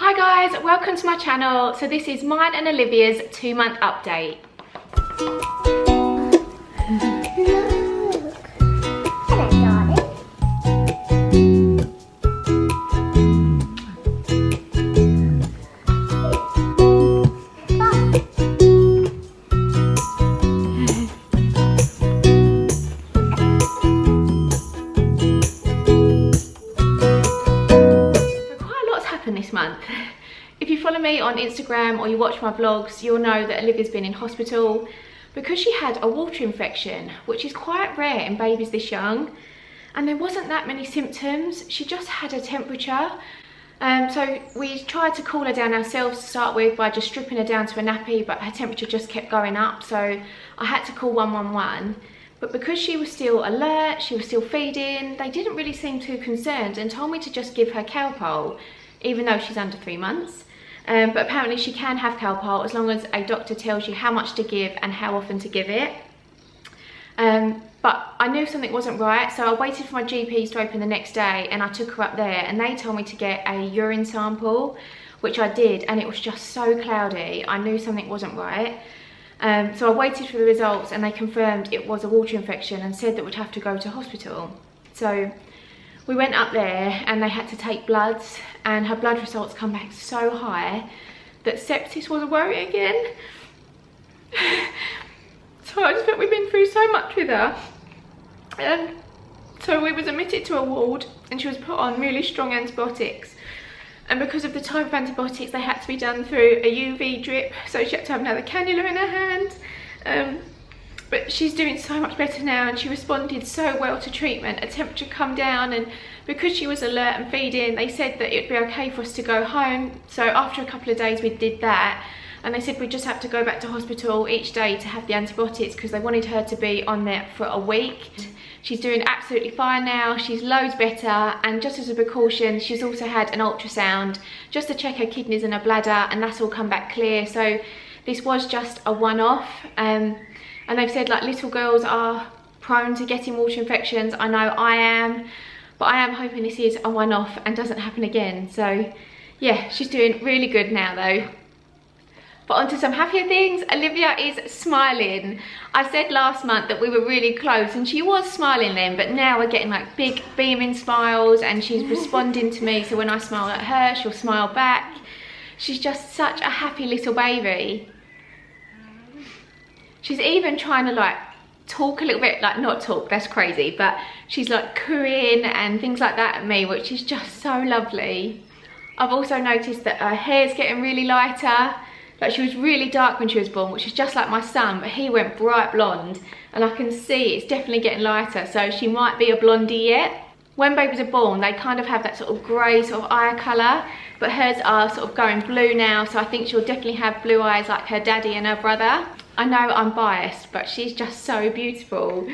Hi guys, welcome to my channel. So this is mine and Olivia's 2-month update. This month. If you follow me on Instagram or you watch my vlogs, you'll know that Olivia's been in hospital because she had a water infection, which is quite rare in babies this young, and there wasn't that many symptoms. She just had a temperature, so we tried to cool her down ourselves to start with by just stripping her down to a nappy, but her temperature just kept going up, so I had to call 111. But because she was still alert, she was still feeding, they didn't really seem too concerned and told me to just give her Calpol, even though she's under 3 months. But apparently she can have Calpol as long as a doctor tells you how much to give and how often to give it. But I knew something wasn't right, so I waited for my GPs to open the next day and I took her up there and they told me to get a urine sample, which I did, and it was just so cloudy. I knew something wasn't right. So I waited for the results and they confirmed it was a water infection and said that we'd have to go to hospital. So we went up there and they had to take bloods, and her blood results come back so high that sepsis was a worry again. So I just felt we've been through so much with her. So we was admitted to a ward and she was put on really strong antibiotics. And because of the type of antibiotics, they had to be done through a UV drip, so she had to have another cannula in her hand. But she's doing so much better now and she responded so well to treatment. Her temperature come down, and because she was alert and feeding, they said that it'd be okay for us to go home. So after a couple of days we did that, and they said we just have to go back to hospital each day to have the antibiotics because they wanted her to be on there for a week. She's doing absolutely fine now, she's loads better, and just as a precaution she's also had an ultrasound just to check her kidneys and her bladder, and that's all come back clear. So this was just a one-off. And they've said like little girls are prone to getting water infections. I know I am, but I am hoping this is a one-off and doesn't happen again. So yeah, she's doing really good now though. But on to some happier things. Olivia is smiling. I said last month that we were really close and she was smiling then, but now we're getting like big beaming smiles and she's responding to me. So when I smile at her, she'll smile back. She's just such a happy little baby. She's even trying to like talk a little bit, like not talk, that's crazy, but she's like cooing and things like that at me, which is just so lovely. I've also noticed that her hair's getting really lighter. Like she was really dark when she was born, which is just like my son, but he went bright blonde, and I can see it's definitely getting lighter, so she might be a blondie yet. When babies are born, they kind of have that sort of grey sort of eye colour, but hers are sort of going blue now, so I think she'll definitely have blue eyes like her daddy and her brother. I know I'm biased, but she's just so beautiful.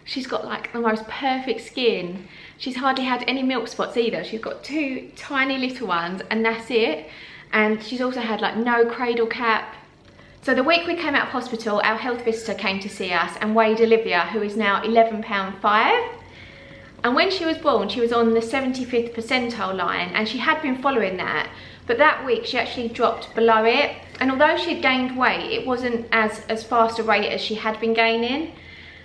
She's got like the most perfect skin. She's hardly had any milk spots either. She's got 2 tiny little ones and that's it. And she's also had like no cradle cap. So the week we came out of hospital, our health visitor came to see us and weighed Olivia, who is now 11 pound 5. And when she was born, she was on the 75th percentile line and she had been following that. But that week she actually dropped below it. And although she had gained weight, it wasn't as fast a rate as she had been gaining.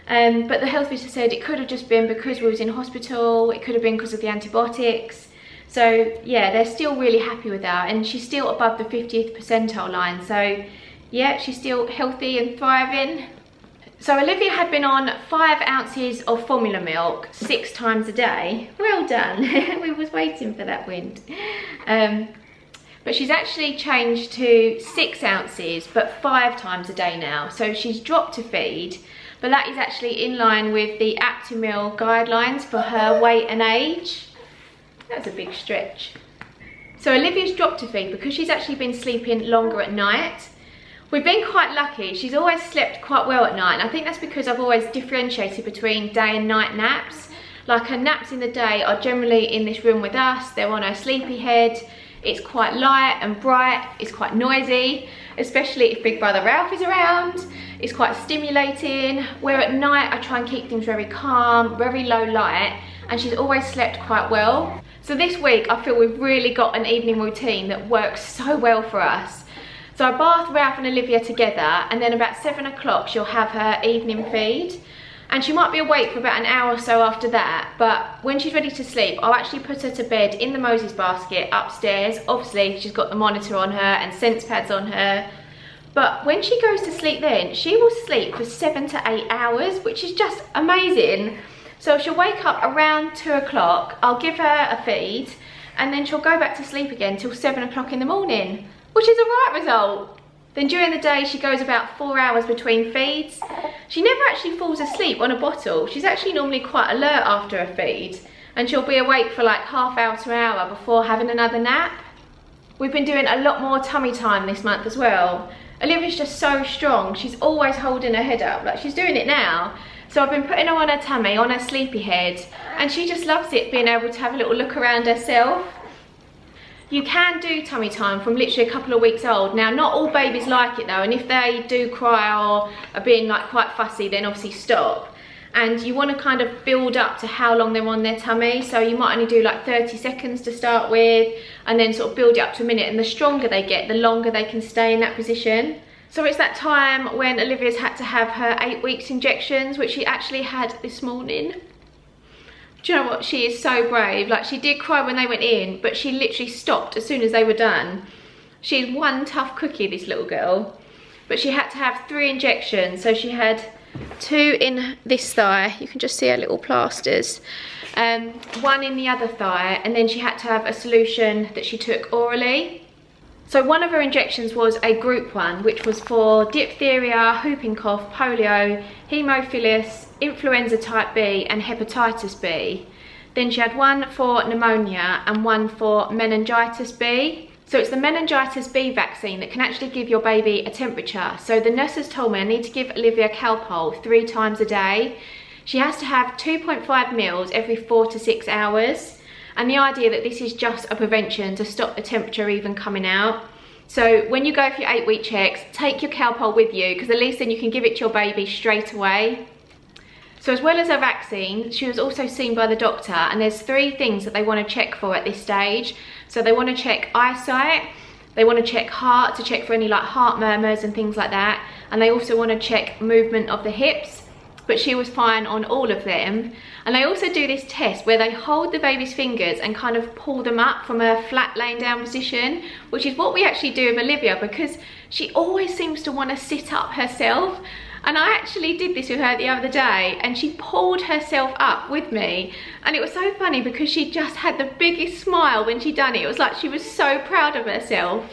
But the health visitor said it could have just been because we was in hospital, it could have been because of the antibiotics. So yeah, they're still really happy with her and she's still above the 50th percentile line. So yeah, she's still healthy and thriving. So Olivia had been on 5 ounces of formula milk 6 times a day. Well done. We was waiting for that wind. But she's actually changed to 6 ounces, but 5 times a day now. So she's dropped to feed, but that is actually in line with the Aptamil guidelines for her weight and age. That's a big stretch. So Olivia's dropped to feed because she's actually been sleeping longer at night. We've been quite lucky. She's always slept quite well at night, and I think that's because I've always differentiated between day and night naps. Like her naps in the day are generally in this room with us. They're on her sleepy head. It's quite light and bright, it's quite noisy, especially if Big Brother Ralph is around. It's quite stimulating, where at night I try and keep things very calm, very low light, and she's always slept quite well. So this week I feel we've really got an evening routine that works so well for us. So I bath Ralph and Olivia together, and then about 7 o'clock she'll have her evening feed. And she might be awake for about an hour or so after that, but when she's ready to sleep, I'll actually put her to bed in the Moses basket upstairs. Obviously, she's got the monitor on her and sense pads on her. But when she goes to sleep then, she will sleep for 7 to 8 hours, which is just amazing. So she'll wake up around 2 o'clock, I'll give her a feed, and then she'll go back to sleep again till 7 o'clock in the morning, which is a right result. Then during the day, she goes about 4 hours between feeds. She never actually falls asleep on a bottle. She's actually normally quite alert after a feed, and she'll be awake for like half hour to an hour before having another nap. We've been doing a lot more tummy time this month as well. Olivia's just so strong. She's always holding her head up, like she's doing it now. So I've been putting her on her tummy, on her sleepy head, and she just loves it, being able to have a little look around herself. You can do tummy time from literally a couple of weeks old. Now, not all babies like it though, and if they do cry or are being like quite fussy, then obviously stop. And you want to kind of build up to how long they're on their tummy. So you might only do like 30 seconds to start with, and then sort of build it up to a minute. And the stronger they get, the longer they can stay in that position. So it's that time when Olivia's had to have her 8 weeks injections, which she actually had this morning. Do you know what? She is so brave. Like, she did cry when they went in, but she literally stopped as soon as they were done. She's one tough cookie, this little girl. But she had to have 3 injections. So she had 2 in this thigh. You can just see her little plasters. 1 in the other thigh, and then she had to have a solution that she took orally. So one of her injections was a group 1, which was for diphtheria, whooping cough, polio, haemophilus, influenza type B and hepatitis B. Then she had 1 for pneumonia and 1 for meningitis B. So it's the meningitis B vaccine that can actually give your baby a temperature. So the nurses told me I need to give Olivia Calpol 3 times a day. She has to have 2.5 mils every 4 to 6 hours. And the idea that this is just a prevention to stop the temperature even coming out. So when you go for your 8-week checks, take your Calpol with you, because at least then you can give it to your baby straight away. So as well as her vaccine, she was also seen by the doctor, and there's 3 things that they want to check for at this stage. So they want to check eyesight, they want to check heart, to check for any like heart murmurs and things like that. And they also want to check movement of the hips. But she was fine on all of them. And they also do this test where they hold the baby's fingers and kind of pull them up from a flat laying down position, which is what we actually do with Olivia, because she always seems to want to sit up herself. And I actually did this with her the other day, and she pulled herself up with me. And it was so funny because she just had the biggest smile when she done it. It was like she was so proud of herself.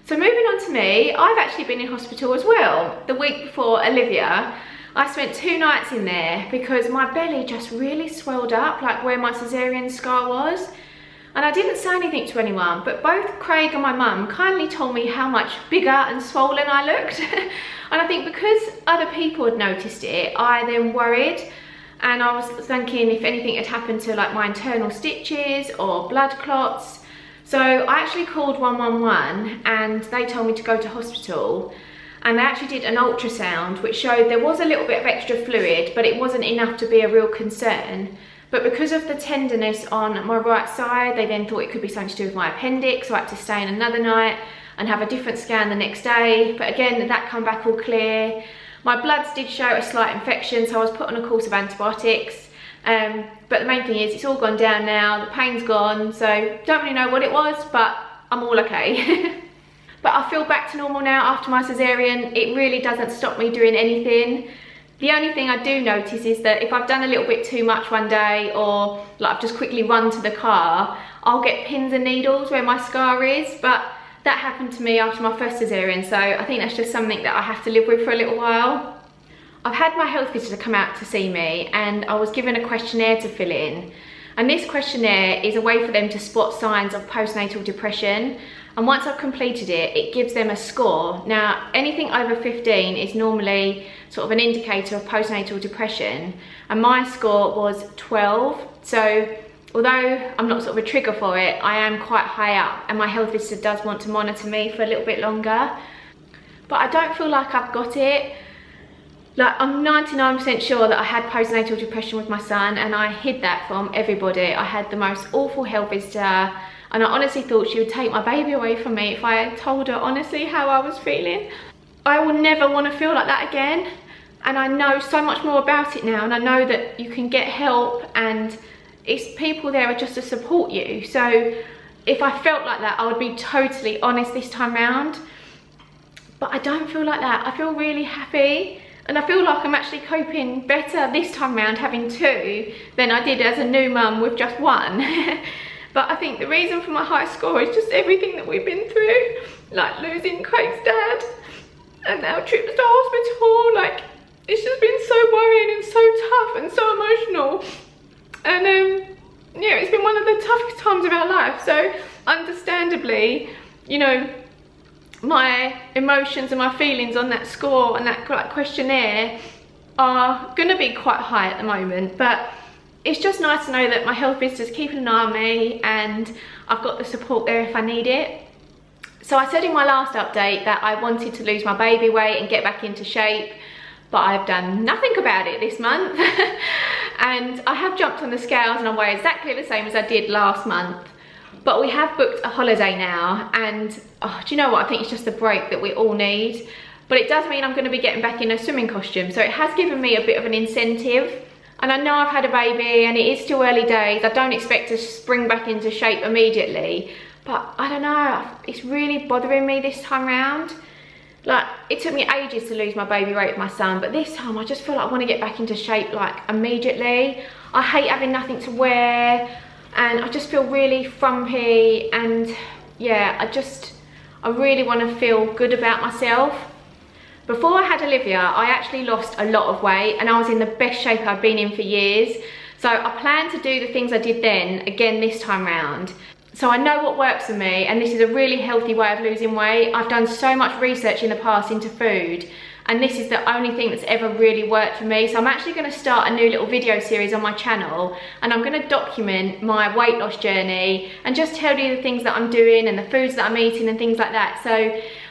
So moving on to me, I've actually been in hospital as well. The week before Olivia, I spent 2 nights in there because my belly just really swelled up, like where my cesarean scar was. And I didn't say anything to anyone, but both Craig and my mum kindly told me how much bigger and swollen I looked. And I think because other people had noticed it, I then worried. And I was thinking if anything had happened to like my internal stitches or blood clots. So I actually called 111 and they told me to go to hospital. And they actually did an ultrasound which showed there was a little bit of extra fluid, but it wasn't enough to be a real concern. But because of the tenderness on my right side, they then thought it could be something to do with my appendix, so I had to stay in another night and have a different scan the next day. But again, that come back all clear. My bloods did show a slight infection, so I was put on a course of antibiotics. But the main thing is it's all gone down now, the pain's gone, so don't really know what it was, but I'm all okay. But I feel back to normal now after my cesarean. It really doesn't stop me doing anything. The only thing I do notice is that if I've done a little bit too much one day, or like I've just quickly run to the car, I'll get pins and needles where my scar is. But that happened to me after my first cesarean, so I think that's just something that I have to live with for a little while. I've had my health visitor come out to see me, and I was given a questionnaire to fill in. And this questionnaire is a way for them to spot signs of postnatal depression. And once I've completed it, it gives them a score. Now, anything over 15 is normally sort of an indicator of postnatal depression. And my score was 12. So although I'm not sort of a trigger for it, I am quite high up. And my health visitor does want to monitor me for a little bit longer. But I don't feel like I've got it. Like, I'm 99% sure that I had postnatal depression with my son, and I hid that from everybody. I had the most awful health visitor, and I honestly thought she would take my baby away from me if I told her honestly how I was feeling. I will never want to feel like that again, and I know so much more about it now, and I know that you can get help, and it's people there are just to support you. So if I felt like that, I would be totally honest this time round. But I don't feel like that. I feel really happy. And I feel like I'm actually coping better this time round having 2 than I did as a new mum with just 1. But I think the reason for my high score is just everything that we've been through. Like losing Craig's dad and our trips to hospital. Like, it's just been so worrying and so tough and so emotional. And yeah, it's been one of the toughest times of our life. So understandably, you know, my emotions and my feelings on that score and that questionnaire are going to be quite high at the moment, but it's just nice to know that my health visitor's keeping an eye on me and I've got the support there if I need it. So I said in my last update that I wanted to lose my baby weight and get back into shape, but I've done nothing about it this month. And I have jumped on the scales and I weigh exactly the same as I did last month. But we have booked a holiday now, and oh, do you know what? I think it's just the break that we all need. But it does mean I'm going to be getting back in a swimming costume, so it has given me a bit of an incentive. And I know I've had a baby and it is still early days. I don't expect to spring back into shape immediately, but I don't know, it's really bothering me this time round. Like, it took me ages to lose my baby weight with my son, but this time I just feel like I want to get back into shape like immediately. I hate having nothing to wear. And I just feel really frumpy, and yeah, I really want to feel good about myself. Before I had Olivia, I actually lost a lot of weight and I was in the best shape I've been in for years. So I plan to do the things I did then again this time round. So I know what works for me, and this is a really healthy way of losing weight. I've done so much research in the past into food, and this is the only thing that's ever really worked for me. So I'm actually going to start a new little video series on my channel, and I'm going to document my weight loss journey and just tell you the things that I'm doing and the foods that I'm eating and things like that. So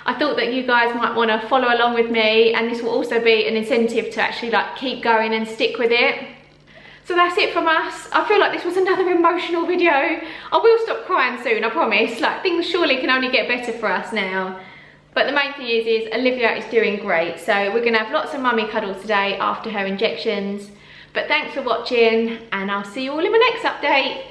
I thought that you guys might want to follow along with me, and this will also be an incentive to actually like keep going and stick with it. So that's it from us. I feel like this was another emotional video. I will stop crying soon, I promise. Like, things surely can only get better for us now. But the main thing is Olivia is doing great. So we're going to have lots of mummy cuddles today after her injections. But thanks for watching, and I'll see you all in my next update.